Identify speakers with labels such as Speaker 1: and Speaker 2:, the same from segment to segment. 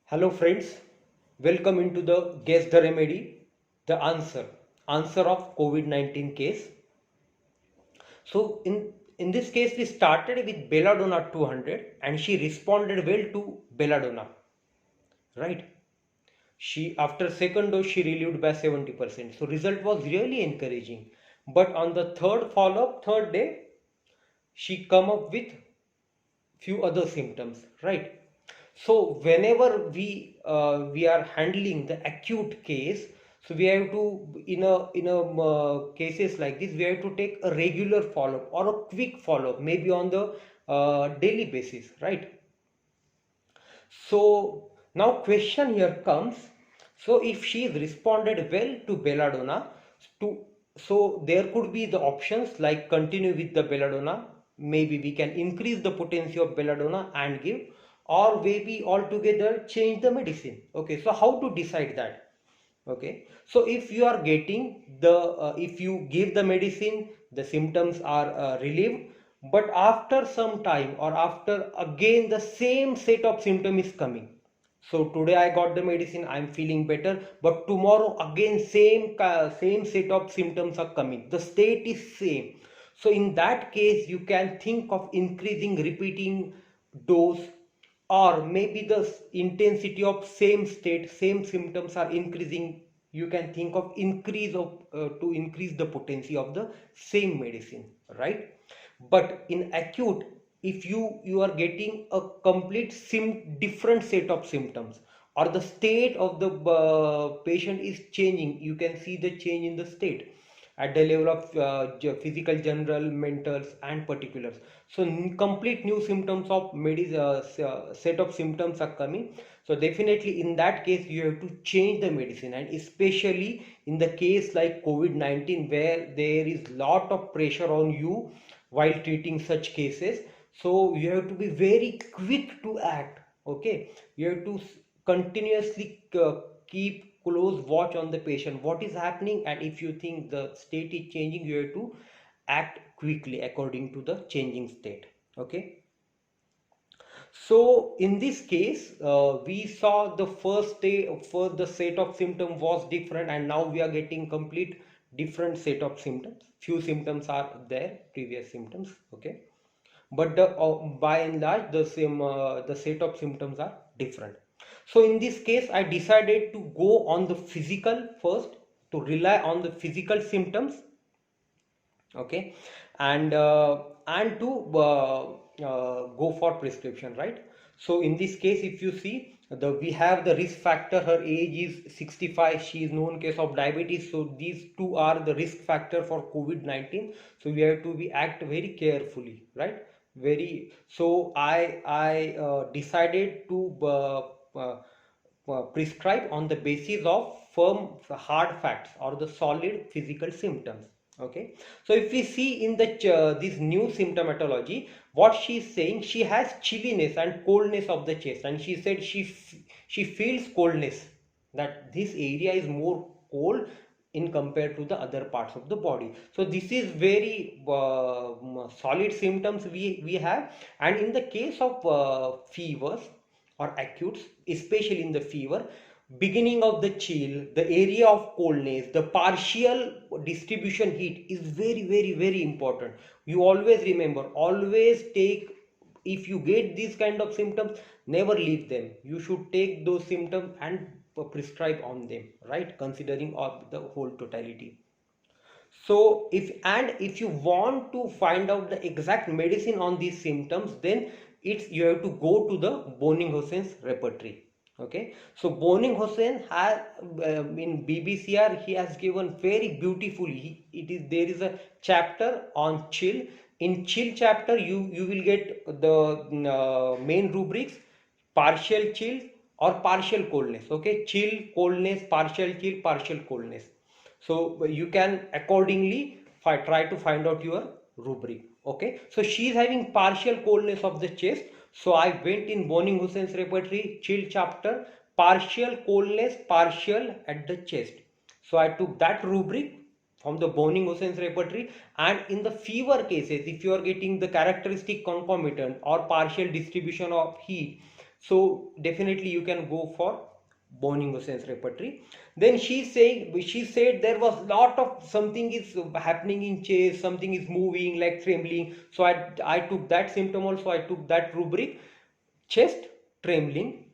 Speaker 1: Hello friends, welcome into the Guess the Remedy, the answer of COVID-19 case. So in this case we started with Belladonna 200 and she responded well to Belladonna, right? She after second dose she relieved by 70%. So result was really encouraging. But on the third follow-up, third day, she come up with few other symptoms, right? So whenever we are handling the acute case, so we have to cases like this we have to take a regular follow up or a quick follow up, maybe on the daily basis, right? So now question here comes. So if she responded well to belladonna, to so there could be the options like continue with the belladonna. Maybe we can increase the potency of belladonna and give, or maybe altogether change the medicine. Okay, so how to decide that? Okay, so if you are getting the if you give the medicine, the symptoms are relieved, but after some time or after again the same set of symptom is coming. So today I got the medicine, I'm feeling better, but tomorrow again same set of symptoms are coming, the state is same. So in that case you can think of increasing repeating dose, or maybe the intensity of same state, same symptoms are increasing, you can think of increase of to increase the potency of the same medicine, right? But in acute, if you are getting a complete different set of symptoms, or the state of the patient is changing, you can see the change in the state at the level of physical, general, mentals and particulars. So complete new symptoms of set of symptoms are coming. So definitely in that case you have to change the medicine, and especially in the case like COVID-19 where there is lot of pressure on you while treating such cases. So you have to be very quick to act. Okay, you have to continuously keep close watch on the patient, what is happening, and if you think the state is changing, you have to act quickly according to the changing state. Okay, so in this case we saw the first day, first the set of symptom was different, and now we are getting complete different set of symptoms. Few symptoms are there, previous symptoms, okay, but by and large the set of symptoms are different. So in this case I decided to go on the physical first, to rely on the physical symptoms, okay, and to go for prescription, right? So in this case if you see, we have the risk factor, her age is 65, she is known case of diabetes, so these two are the risk factor for COVID-19. So we have to be act very carefully, right? Very, so I decided to prescribe on the basis of firm hard facts or the solid physical symptoms. Okay, so if we see in the this new symptomatology, what she is saying, she has chilliness and coldness of the chest, and she said she feels coldness, that this area is more cold in compared to the other parts of the body. So this is very solid symptoms we have. And in the case of fevers or acutes, especially in the fever, beginning of the chill, the area of coldness, the partial distribution heat is very important. You always remember, always take, if you get these kind of symptoms, never leave them, you should take those symptoms and prescribe on them, right, considering of the whole totality. So if you want to find out the exact medicine on these symptoms, then it's you have to go to the Bonning-Hussein's repertory. Okay, so Bonning-Hussein has in BBCR he has given very beautifully. It is there is a chapter on chill. In chill chapter, you will get the main rubrics: partial chill or partial coldness. Okay, chill, coldness, partial chill, partial coldness. So you can accordingly try to find out your rubric. Okay, so she is having partial coldness of the chest, so I went in Bonning-Hussein's repertory, chill chapter, partial coldness, partial at the chest. So I took that rubric from the Bonning-Hussein's repertory. And in the fever cases, if you are getting the characteristic concomitant or partial distribution of heat, So definitely you can go for Boningo sense repertory. Then she said there was lot of something is happening in chest, something is moving like trembling. So I took that symptom also. I took that rubric, chest trembling.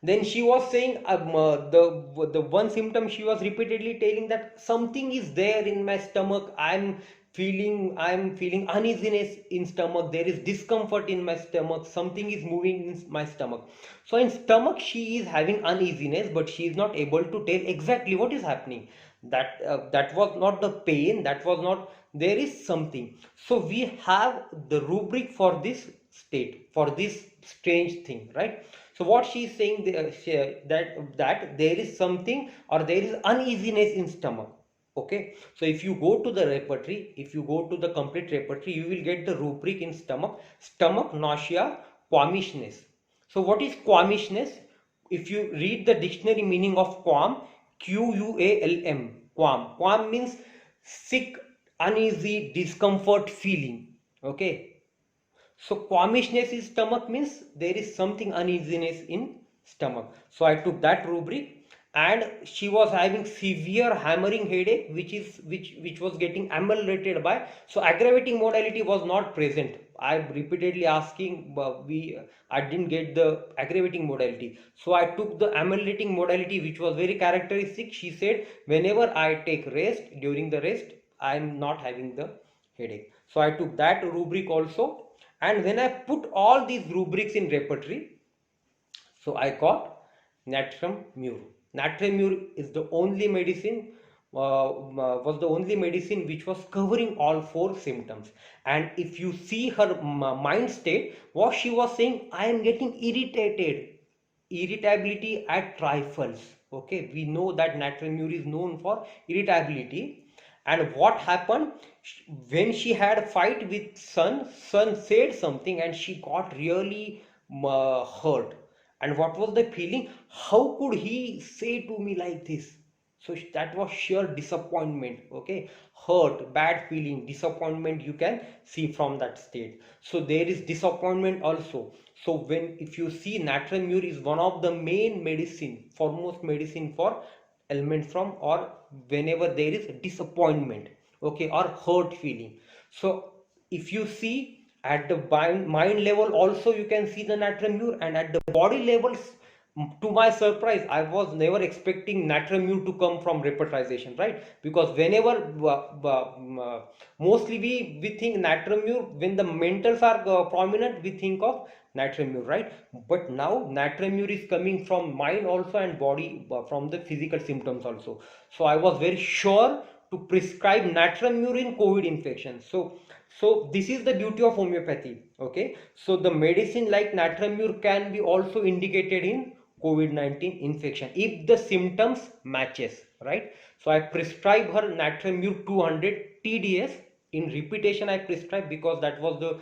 Speaker 1: Then she was saying the one symptom she was repeatedly telling that something is there in my stomach. I'm feeling uneasiness in stomach. There is discomfort in my stomach. Something is moving in my stomach. So in stomach she is having uneasiness, but she is not able to tell exactly what is happening. That was not the pain. That was not. There is something. So we have the rubric for this state, for this strange thing, right? So what she is saying, that there is something, or there is uneasiness in stomach. Okay, so if you go to the repertory, if you go to the complete repertory, you will get the rubric in stomach nausea, quamishness. So what is quamishness? If you read the dictionary meaning of qualm, QUALM, qualm means sick, uneasy, discomfort feeling. Okay, so quamishness in stomach means there is something uneasiness in stomach. So I took that rubric, and she was having severe hammering headache, which was getting ameliorated by. So aggravating modality was not present. I repeatedly asking, but I didn't get the aggravating modality. So I took the ameliorating modality, which was very characteristic. She said whenever I take rest, during the rest, I am not having the headache. So I took that rubric also, and when I put all these rubrics in repertory, so I got Natrum Mur. Natrum Mur is the only medicine, was the only medicine which was covering all four symptoms. And if you see her mind state, what she was saying, I am getting irritated, irritability at trifles. Okay, we know that Natrum Mur is known for irritability. And what happened when she had a fight with son said something and she got really hurt. And what was the feeling? How could he say to me like this? So that was sheer disappointment. Okay, hurt, bad feeling, disappointment you can see from that state. So there is disappointment also. So when, if you see, Natrum Mur is one of the main medicine, foremost medicine for ailment from, or whenever there is disappointment, okay, or hurt feeling. So if you see at the mind level also, you can see the Natrum Mur, and at the body levels, to my surprise, I was never expecting Natrum Mur to come from repertorization, right? Because whenever mostly we think Natrum Mur, when the mentals are prominent, we think of Natrum Mur, right? But now Natrum Mur is coming from mind also, and body, from the physical symptoms also. So I was very sure to prescribe Natrum Mur in COVID infection. So this is the beauty of homeopathy. Okay, so the medicine like Natrum Mur can be also indicated in COVID-19 infection if the symptoms matches, right? So I prescribe her Natrum Mur 200 TDS in repetition. I prescribed because that was the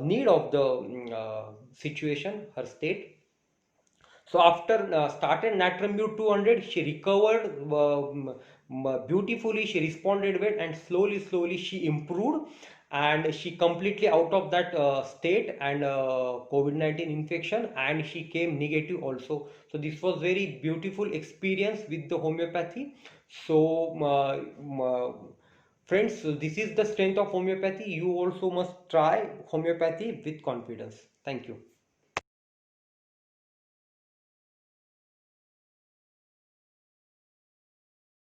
Speaker 1: need of the situation, her state. So after started Natrum Mur 200, she recovered beautifully. She responded well, and slowly she improved, and she completely out of that state and COVID-19 infection, and she came negative also. So this was very beautiful experience with the homeopathy. So friends, so this is the strength of homeopathy. You also must try homeopathy with confidence. Thank you.